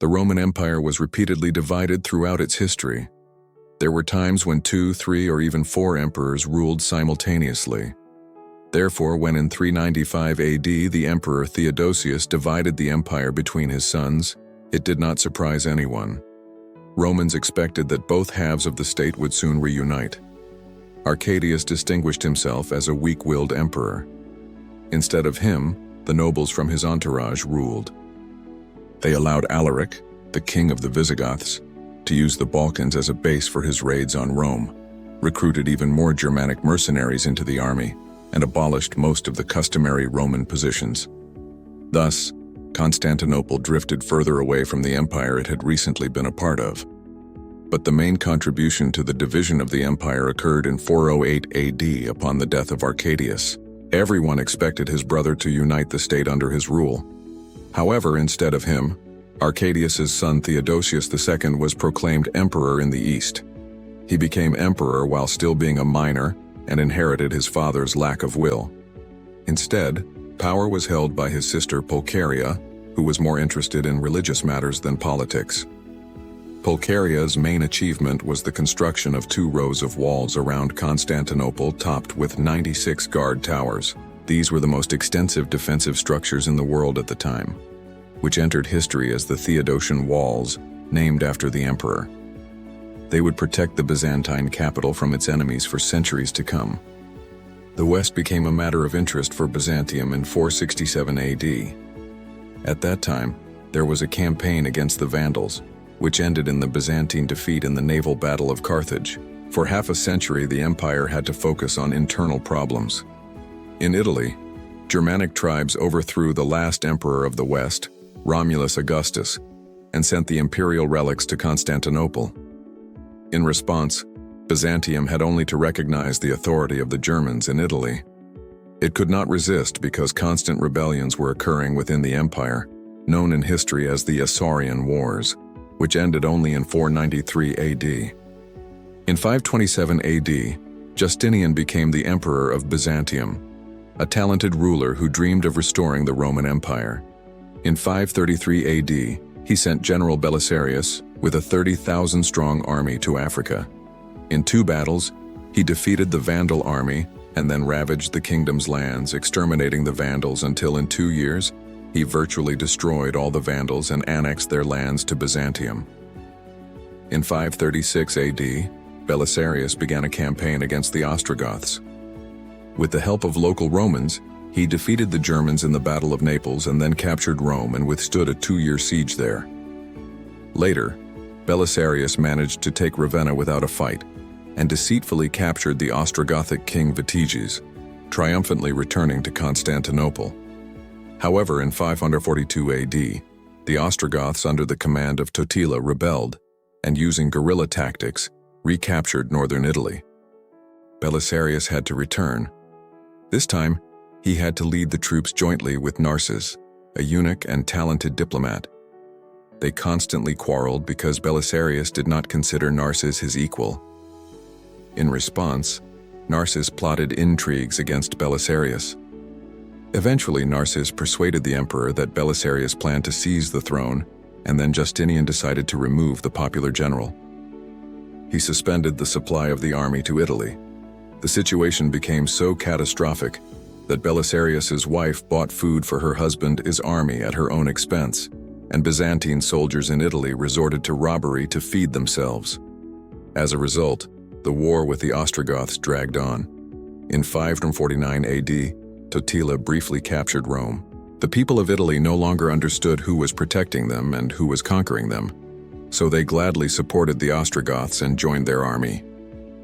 The Roman Empire was repeatedly divided throughout its history. There were times when 2, 3, or even 4 emperors ruled simultaneously. Therefore, when in 395 AD the Emperor Theodosius divided the empire between his sons, it did not surprise anyone. Romans expected that both halves of the state would soon reunite. Arcadius distinguished himself as a weak-willed emperor. Instead of him, the nobles from his entourage ruled. They allowed Alaric, the king of the Visigoths, to use the Balkans as a base for his raids on Rome, recruited even more Germanic mercenaries into the army, and abolished most of the customary Roman positions. Thus, Constantinople drifted further away from the empire it had recently been a part of. But the main contribution to the division of the empire occurred in 408 AD upon the death of Arcadius. Everyone expected his brother to unite the state under his rule. However, instead of him, Arcadius's son Theodosius II was proclaimed emperor in the east. He became emperor while still being a minor and inherited his father's lack of will. Instead, power was held by his sister Pulcheria, who was more interested in religious matters than politics. Pulcheria's main achievement was the construction of 2 rows of walls around Constantinople topped with 96 guard towers. These were the most extensive defensive structures in the world at the time, which entered history as the Theodosian Walls, named after the emperor. They would protect the Byzantine capital from its enemies for centuries to come. The West became a matter of interest for Byzantium in 467 AD. At that time, there was a campaign against the Vandals, which ended in the Byzantine defeat in the naval battle of Carthage. For half a century, the empire had to focus on internal problems. In Italy, Germanic tribes overthrew the last emperor of the West, Romulus Augustus, and sent the imperial relics to Constantinople. In response, Byzantium had only to recognize the authority of the Germans in Italy. It could not resist because constant rebellions were occurring within the empire, known in history as the Isaurian Wars, which ended only in 493 AD. In 527 AD, Justinian became the emperor of Byzantium, a talented ruler who dreamed of restoring the Roman Empire. In 533 AD, he sent General Belisarius with a 30,000-strong army to Africa. In 2 battles, he defeated the Vandal army and then ravaged the kingdom's lands, exterminating the Vandals until in 2 years, he virtually destroyed all the Vandals and annexed their lands to Byzantium. In 536 AD, Belisarius began a campaign against the Ostrogoths. With the help of local Romans, he defeated the Germans in the Battle of Naples and then captured Rome and withstood a 2-year siege there. Later, Belisarius managed to take Ravenna without a fight and deceitfully captured the Ostrogothic king Vitiges, triumphantly returning to Constantinople. However, in 542 AD, the Ostrogoths under the command of Totila rebelled and, using guerrilla tactics, recaptured northern Italy. Belisarius had to return. This time, he had to lead the troops jointly with Narses, a eunuch and talented diplomat. They constantly quarreled because Belisarius did not consider Narses his equal. In response, Narses plotted intrigues against Belisarius. Eventually, Narses persuaded the emperor that Belisarius planned to seize the throne, and then Justinian decided to remove the popular general. He suspended the supply of the army to Italy. The situation became so catastrophic that Belisarius's wife bought food for her husband's army at her own expense, and Byzantine soldiers in Italy resorted to robbery to feed themselves. As a result, the war with the Ostrogoths dragged on. In 549 AD, Totila briefly captured Rome. The people of Italy no longer understood who was protecting them and who was conquering them, so they gladly supported the Ostrogoths and joined their army.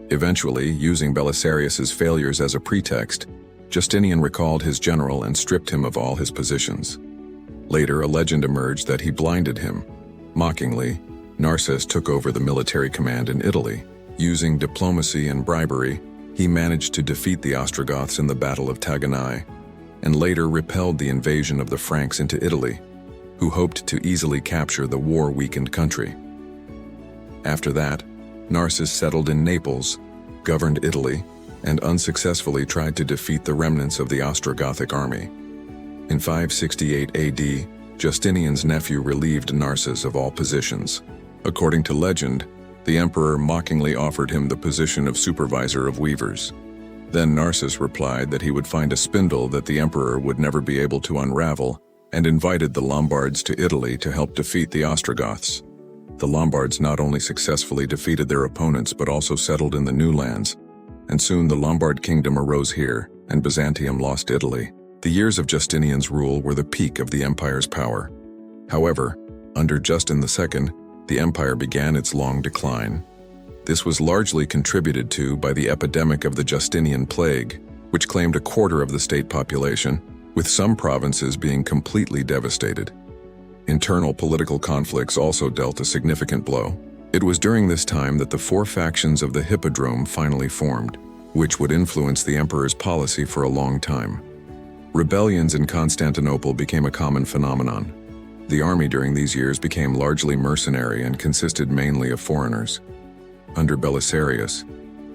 Eventually, using Belisarius's failures as a pretext, Justinian recalled his general and stripped him of all his positions. Later, a legend emerged that he blinded him. Mockingly, Narses took over the military command in Italy. Using diplomacy and bribery, he managed to defeat the Ostrogoths in the Battle of Taganai, and later repelled the invasion of the Franks into Italy, who hoped to easily capture the war-weakened country. After that, Narses settled in Naples, governed Italy, and unsuccessfully tried to defeat the remnants of the Ostrogothic army. In 568 AD, Justinian's nephew relieved Narses of all positions. According to legend, the emperor mockingly offered him the position of supervisor of weavers. Then Narses replied that he would find a spindle that the emperor would never be able to unravel, and invited the Lombards to Italy to help defeat the Ostrogoths. The Lombards not only successfully defeated their opponents but also settled in the new lands, and soon the Lombard kingdom arose here, and Byzantium lost Italy. The years of Justinian's rule were the peak of the empire's power. However, under Justin II, the empire began its long decline. This was largely contributed to by the epidemic of the Justinian plague, which claimed a quarter of the state population, with some provinces being completely devastated. Internal political conflicts also dealt a significant blow. It was during this time that the four factions of the Hippodrome finally formed, which would influence the emperor's policy for a long time. Rebellions in Constantinople became a common phenomenon. The army during these years became largely mercenary and consisted mainly of foreigners. Under Belisarius,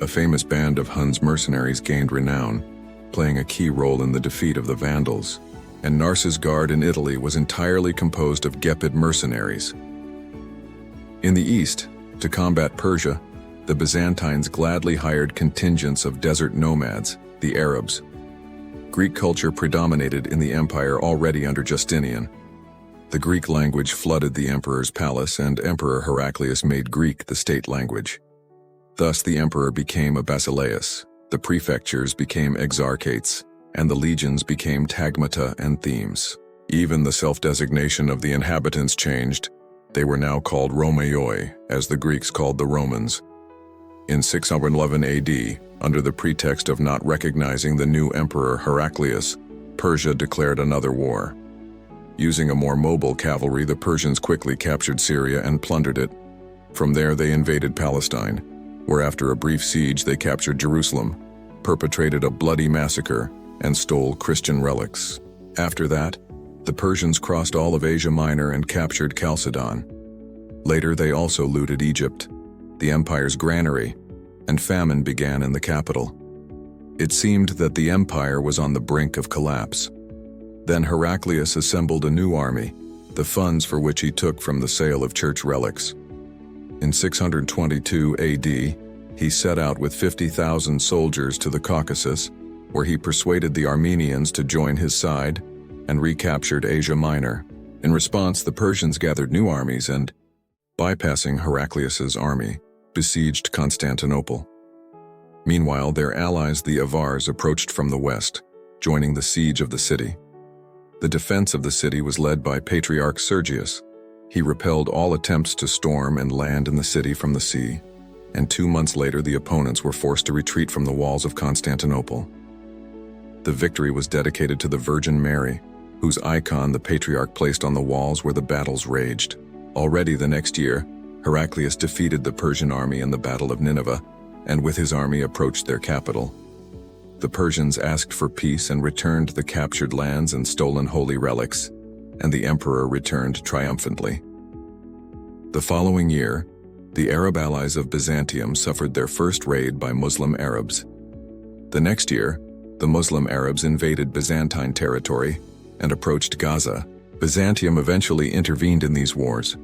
a famous band of Hun's mercenaries gained renown, playing a key role in the defeat of the Vandals, and Narses' guard in Italy was entirely composed of Gepid mercenaries. In the east, to combat Persia, the Byzantines gladly hired contingents of desert nomads, the Arabs. Greek culture predominated in the empire already under Justinian. The Greek language flooded the emperor's palace, and Emperor Heraclius made Greek the state language. Thus the emperor became a basileus, the prefectures became exarchates, and the legions became tagmata and themes. Even the self-designation of the inhabitants changed. They were now called Romaioi, as the Greeks called the Romans. In 611 AD, under the pretext of not recognizing the new emperor Heraclius, Persia declared another war. Using a more mobile cavalry, the Persians quickly captured Syria and plundered it. From there they invaded Palestine, where after a brief siege they captured Jerusalem, perpetrated a bloody massacre, and stole Christian relics. After that, the Persians crossed all of Asia Minor and captured Chalcedon. Later they also looted Egypt, the empire's granary, and famine began in the capital. It seemed that the empire was on the brink of collapse. Then Heraclius assembled a new army, the funds for which he took from the sale of church relics. In 622 AD, he set out with 50,000 soldiers to the Caucasus, where he persuaded the Armenians to join his side and recaptured Asia Minor. In response, the Persians gathered new armies and, bypassing Heraclius's army, besieged Constantinople. Meanwhile, their allies, the Avars, approached from the west, joining the siege of the city. The defense of the city was led by Patriarch Sergius. He repelled all attempts to storm and land in the city from the sea, and 2 months later the opponents were forced to retreat from the walls of Constantinople. The victory was dedicated to the Virgin Mary, whose icon the Patriarch placed on the walls where the battles raged. Already the next year, Heraclius defeated the Persian army in the Battle of Nineveh, and with his army approached their capital. The Persians asked for peace and returned the captured lands and stolen holy relics, and the emperor returned triumphantly. The following year, the Arab allies of Byzantium suffered their first raid by Muslim Arabs. The next year, the Muslim Arabs invaded Byzantine territory and approached Gaza. Byzantium eventually intervened in these wars,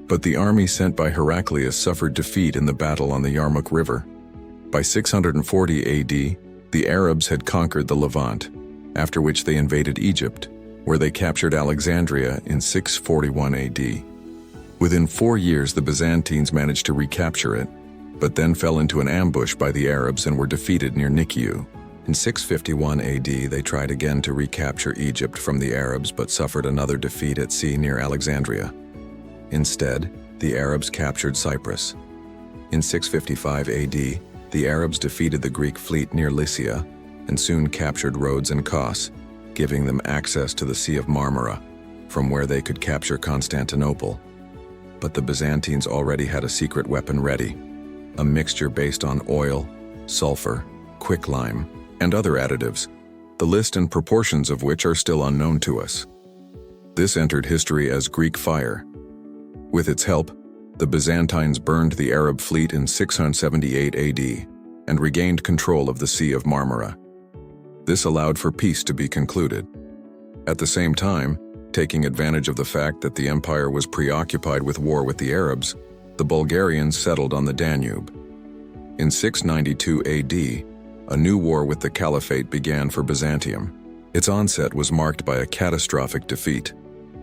but the army sent by Heraclius suffered defeat in the battle on the Yarmouk River. By 640 AD, the Arabs had conquered the Levant, after which they invaded Egypt, where they captured Alexandria in 641 AD. Within 4 years, the Byzantines managed to recapture it, but then fell into an ambush by the Arabs and were defeated near Nikiu. In 651 AD, they tried again to recapture Egypt from the Arabs but suffered another defeat at sea near Alexandria. Instead, the Arabs captured Cyprus. In 655 AD, the Arabs defeated the Greek fleet near Lycia and soon captured Rhodes and Kos, giving them access to the Sea of Marmara, from where they could capture Constantinople. But the Byzantines already had a secret weapon ready, a mixture based on oil, sulfur, quicklime, and other additives, the list and proportions of which are still unknown to us. This entered history as Greek fire. With its help, the Byzantines burned the Arab fleet in 678 AD and regained control of the Sea of Marmara. This allowed for peace to be concluded. At the same time, Taking advantage of the fact that the empire was preoccupied with war with the Arabs, the Bulgarians settled on the Danube. In 692 AD, a new war with the Caliphate began for Byzantium. Its onset was marked by a catastrophic defeat.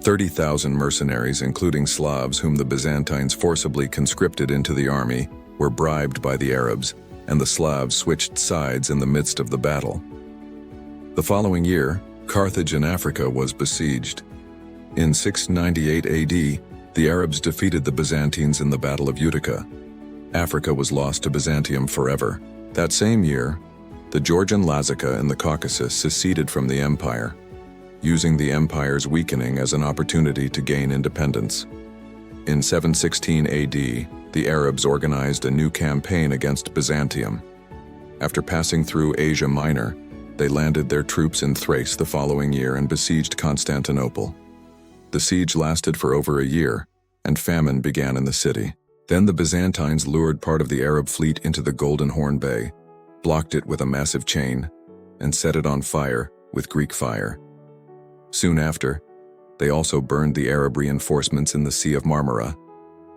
30,000 mercenaries, including Slavs whom the Byzantines forcibly conscripted into the army, were bribed by the Arabs, and the Slavs switched sides in the midst of the battle. The following year, Carthage in Africa was besieged. In 698 AD, the Arabs defeated the Byzantines in the Battle of Utica. Africa was lost to Byzantium forever. That same year, the Georgian Lazica in the Caucasus seceded from the empire, using the empire's weakening as an opportunity to gain independence. In 716 AD, the Arabs organized a new campaign against Byzantium. After passing through Asia Minor, they landed their troops in Thrace the following year and besieged Constantinople. The siege lasted for over a year, and famine began in the city. Then the Byzantines lured part of the Arab fleet into the Golden Horn Bay, blocked it with a massive chain, and set it on fire with Greek fire. Soon after, they also burned the Arab reinforcements in the Sea of Marmara.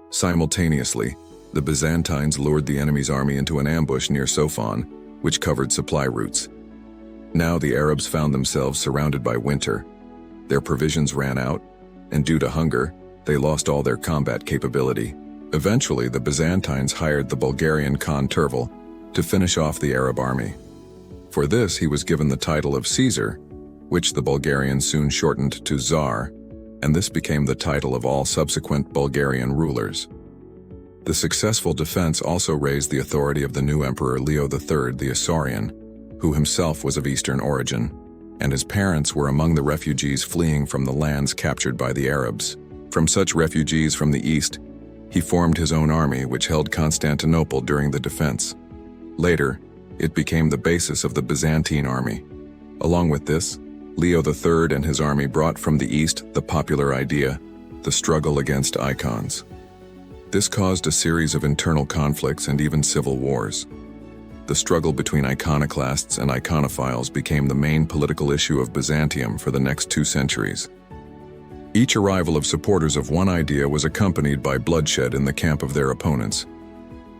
Simultaneously, the Byzantines lured the enemy's army into an ambush near Sophon, which covered supply routes. Now the Arabs found themselves surrounded by winter. Their provisions ran out, and due to hunger, they lost all their combat capability. Eventually, the Byzantines hired the Bulgarian Khan Tervel to finish off the Arab army. For this, he was given the title of Caesar, which the Bulgarians soon shortened to Tsar, and this became the title of all subsequent Bulgarian rulers. The successful defense also raised the authority of the new emperor Leo III the Isaurian, who himself was of Eastern origin, and his parents were among the refugees fleeing from the lands captured by the Arabs. From such refugees from the east, he formed his own army which held Constantinople during the defense. Later, it became the basis of the Byzantine army. Along with this, Leo III and his army brought from the east the popular idea, the struggle against icons. This caused a series of internal conflicts and even civil wars. The struggle between iconoclasts and iconophiles became the main political issue of Byzantium for the next 2 centuries. Each arrival of supporters of one idea was accompanied by bloodshed in the camp of their opponents.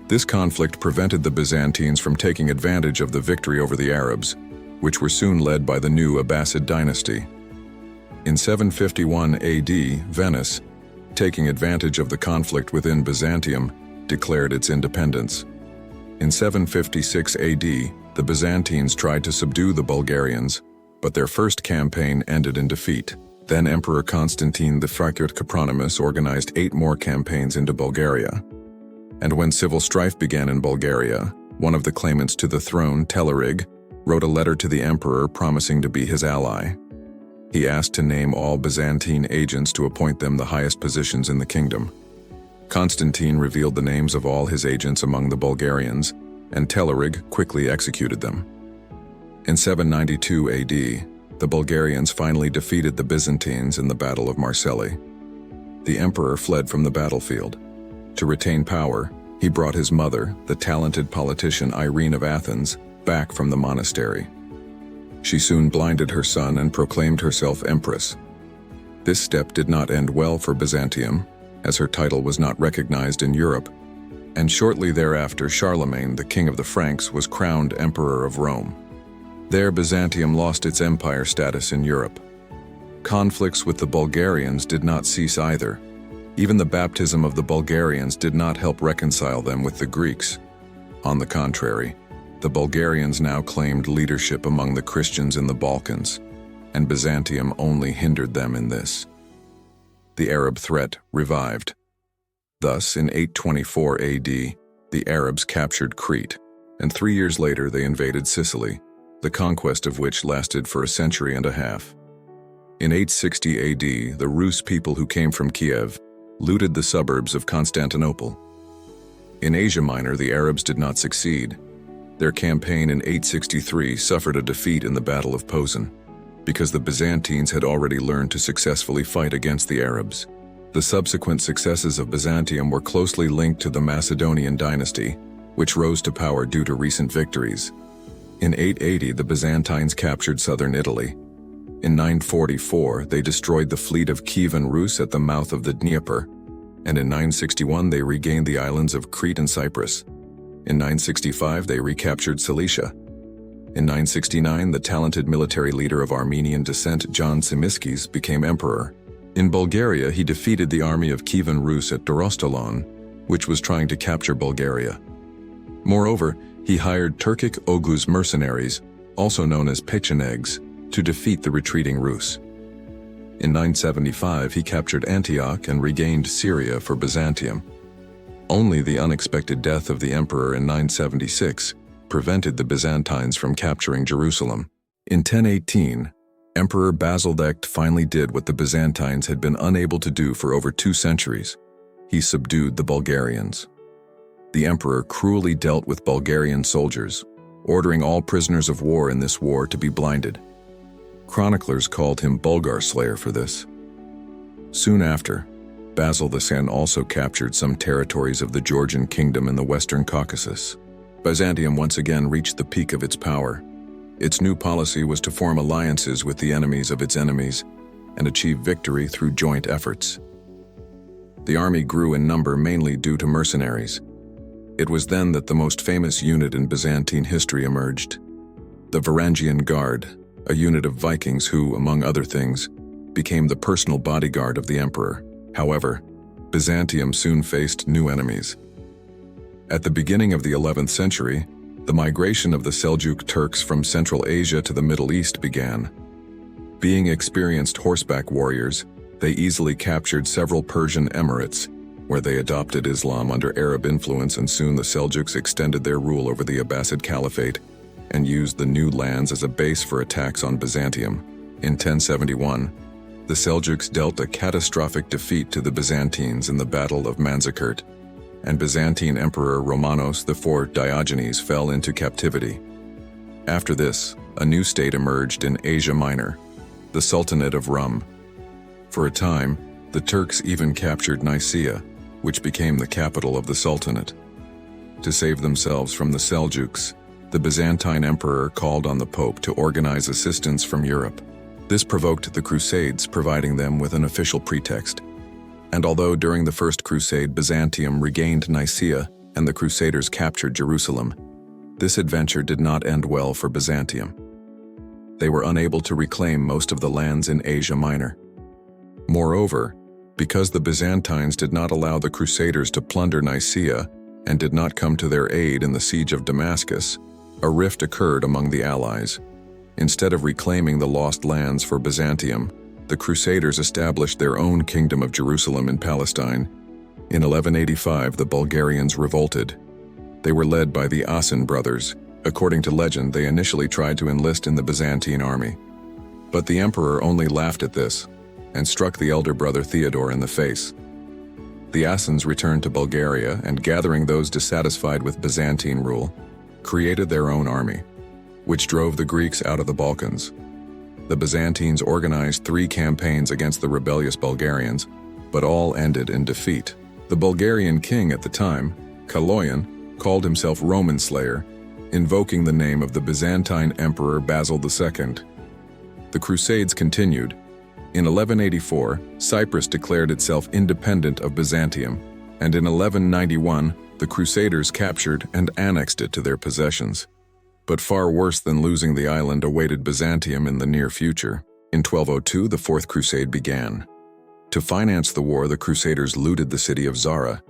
This conflict prevented the Byzantines from taking advantage of the victory over the Arabs, which were soon led by the new Abbasid dynasty. In 751 AD, Venice, taking advantage of the conflict within Byzantium, declared its independence. In 756 AD, the Byzantines tried to subdue the Bulgarians, but their first campaign ended in defeat. Then Emperor Constantine the Fracurt Copronymus organized 8 more campaigns into Bulgaria. And when civil strife began in Bulgaria, one of the claimants to the throne, Telerig, wrote a letter to the emperor promising to be his ally. He asked to name all Byzantine agents to appoint them the highest positions in the kingdom. Constantine revealed the names of all his agents among the Bulgarians, and Telerig quickly executed them. In 792 AD, the Bulgarians finally defeated the Byzantines in the Battle of Marseilles. The emperor fled from the battlefield. To retain power, he brought his mother, the talented politician Irene of Athens, back from the monastery. She soon blinded her son and proclaimed herself empress. This step did not end well for Byzantium, as her title was not recognized in Europe, and shortly thereafter Charlemagne, the king of the Franks, was crowned emperor of Rome. There Byzantium lost its empire status in Europe. Conflicts with the Bulgarians did not cease either. Even the baptism of the Bulgarians did not help reconcile them with the Greeks. On the contrary, the Bulgarians now claimed leadership among the Christians in the Balkans, and Byzantium only hindered them in this. The Arab threat revived. Thus, in 824 AD, the Arabs captured Crete, and 3 years later they invaded Sicily, the conquest of which lasted for a century and a half. In 860 AD, the Rus people who came from Kiev looted the suburbs of Constantinople. In Asia Minor, the Arabs did not succeed. Their campaign in 863 suffered a defeat in the Battle of Posen, because the Byzantines had already learned to successfully fight against the Arabs. The subsequent successes of Byzantium were closely linked to the Macedonian dynasty, which rose to power due to recent victories. In 880, the Byzantines captured southern Italy. In 944, they destroyed the fleet of Kievan Rus at the mouth of the Dnieper, and in 961 they regained the islands of Crete and Cyprus. In 965 they recaptured Cilicia. In 969 the talented military leader of Armenian descent John Tzimiskes became emperor. In Bulgaria he defeated the army of Kievan Rus at Dorostelon, which was trying to capture Bulgaria. Moreover, he hired Turkic Oghuz mercenaries, also known as Pechenegs, to defeat the retreating Rus. In 975 he captured Antioch and regained Syria for Byzantium. Only the unexpected death of the emperor in 976 prevented the Byzantines from capturing Jerusalem. In 1018, Emperor Basildecht finally did what the Byzantines had been unable to do for over 2 centuries. He subdued the Bulgarians. The emperor cruelly dealt with Bulgarian soldiers, ordering all prisoners of war in this war to be blinded. Chroniclers called him Bulgar Slayer for this. Soon after, Basil II also captured some territories of the Georgian kingdom in the Western Caucasus. Byzantium once again reached the peak of its power. Its new policy was to form alliances with the enemies of its enemies and achieve victory through joint efforts. The army grew in number mainly due to mercenaries. It was then that the most famous unit in Byzantine history emerged: the Varangian Guard, a unit of Vikings who, among other things, became the personal bodyguard of the emperor. However, Byzantium soon faced new enemies. At the beginning of the 11th century, the migration of the Seljuk Turks from Central Asia to the Middle East began. Being experienced horseback warriors, they easily captured several Persian emirates, where they adopted Islam under Arab influence, and soon the Seljuks extended their rule over the Abbasid Caliphate and used the new lands as a base for attacks on Byzantium. In 1071, the Seljuks dealt a catastrophic defeat to the Byzantines in the Battle of Manzikert, and Byzantine Emperor Romanos IV Diogenes fell into captivity. After this, a new state emerged in Asia Minor, the Sultanate of Rum. For a time, the Turks even captured Nicaea, which became the capital of the Sultanate. To save themselves from the Seljuks, the Byzantine emperor called on the Pope to organize assistance from Europe. This provoked the Crusades, providing them with an official pretext. And although during the First Crusade Byzantium regained Nicaea and the Crusaders captured Jerusalem, this adventure did not end well for Byzantium. They were unable to reclaim most of the lands in Asia Minor. Moreover, because the Byzantines did not allow the Crusaders to plunder Nicaea and did not come to their aid in the siege of Damascus, a rift occurred among the allies. Instead of reclaiming the lost lands for Byzantium, the Crusaders established their own kingdom of Jerusalem in Palestine. In 1185, the Bulgarians revolted. They were led by the Asen brothers. According to legend, they initially tried to enlist in the Byzantine army. But the emperor only laughed at this and struck the elder brother Theodore in the face. The Asens returned to Bulgaria and, gathering those dissatisfied with Byzantine rule, created their own army, which drove the Greeks out of the Balkans. The Byzantines organized 3 campaigns against the rebellious Bulgarians, but all ended in defeat. The Bulgarian king at the time, Kaloyan, called himself Roman Slayer, invoking the name of the Byzantine Emperor Basil II. The Crusades continued. In 1184, Cyprus declared itself independent of Byzantium, and in 1191, the Crusaders captured and annexed it to their possessions. But far worse than losing the island awaited Byzantium in the near future. In 1202, the Fourth Crusade began. To finance the war, the Crusaders looted the city of Zara,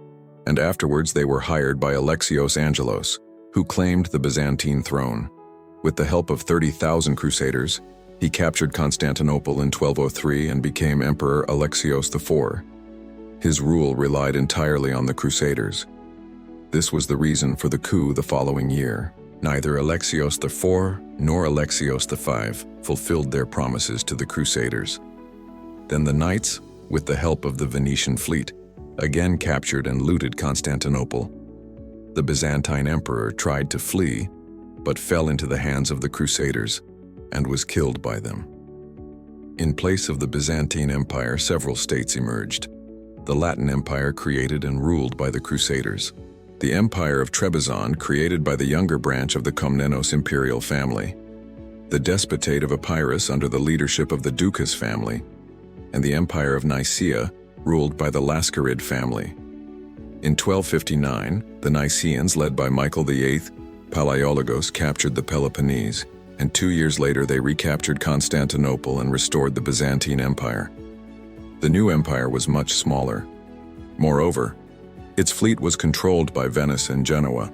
and afterwards they were hired by Alexios Angelos, who claimed the Byzantine throne. With the help of 30,000 Crusaders, he captured Constantinople in 1203 and became Emperor Alexios IV. His rule relied entirely on the Crusaders. This was the reason for the coup the following year. Neither Alexios IV nor Alexios V fulfilled their promises to the Crusaders. Then the Knights, with the help of the Venetian fleet, again captured and looted Constantinople. The Byzantine emperor tried to flee, but fell into the hands of the Crusaders and was killed by them. In place of the Byzantine Empire, several states emerged. The Latin Empire, created and ruled by the Crusaders. The Empire of Trebizond, created by the younger branch of the Komnenos imperial family. the Despotate of Epirus under the leadership of the Ducas family, and the Empire of Nicaea, ruled by the Lascarid family. In 1259, the Nicaeans, led by Michael VIII Palaiologos, captured the Peloponnese, and 2 years later they recaptured Constantinople and restored the Byzantine Empire. The new empire was much smaller. Moreover, its fleet was controlled by Venice and Genoa.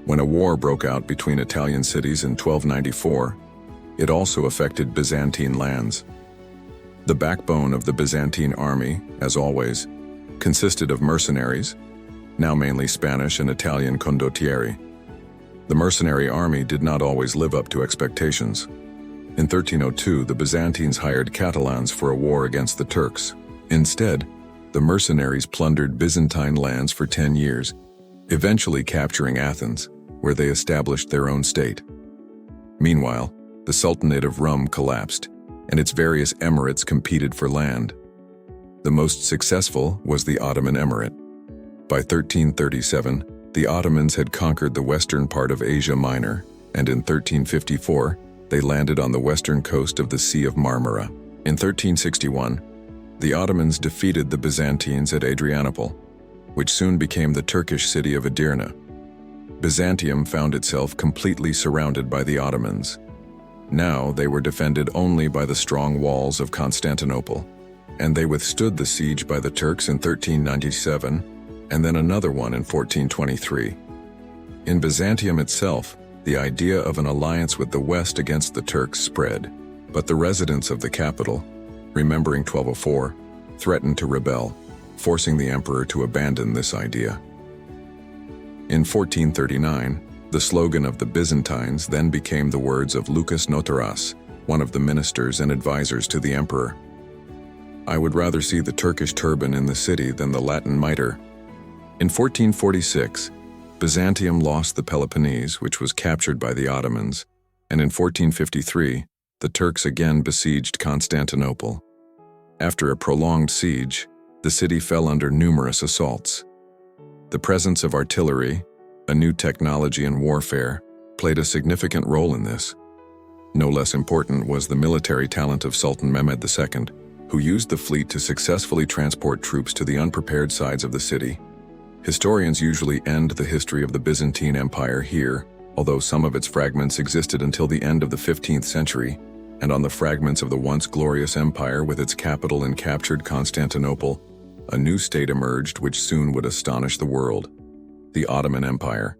When a war broke out between Italian cities in 1294, it also affected Byzantine lands. The backbone of the Byzantine army, as always, consisted of mercenaries, now mainly Spanish and Italian condottieri. The mercenary army did not always live up to expectations. In 1302, the Byzantines hired Catalans for a war against the Turks. Instead, the mercenaries plundered Byzantine lands for 10 years, eventually capturing Athens, where they established their own state. Meanwhile, the Sultanate of Rum collapsed, and its various emirates competed for land. The most successful was the Ottoman Emirate. By 1337, the Ottomans had conquered the western part of Asia Minor, and in 1354, they landed on the western coast of the Sea of Marmara. In 1361, the Ottomans defeated the Byzantines at Adrianople, which soon became the Turkish city of Edirne. Byzantium found itself completely surrounded by the Ottomans. Now they were defended only by the strong walls of Constantinople, and they withstood the siege by the Turks in 1397, and then another one in 1423. In Byzantium itself, the idea of an alliance with the West against the Turks spread, but the residents of the capital, remembering 1204, threatened to rebel, forcing the emperor to abandon this idea. In 1439, the slogan of the Byzantines then became the words of Lucas Notaras, one of the ministers and advisors to the emperor. "I would rather see the Turkish turban in the city than the Latin mitre." In 1446, Byzantium lost the Peloponnese, which was captured by the Ottomans, and in 1453, the Turks again besieged Constantinople. After a prolonged siege, the city fell under numerous assaults. The presence of artillery, a new technology in warfare, played a significant role in this. No less important was the military talent of Sultan Mehmed II, who used the fleet to successfully transport troops to the unprepared sides of the city. Historians usually end the history of the Byzantine Empire here, although some of its fragments existed until the end of the 15th century, and on the fragments of the once glorious empire with its capital in captured Constantinople, a new state emerged which soon would astonish the world: the Ottoman Empire.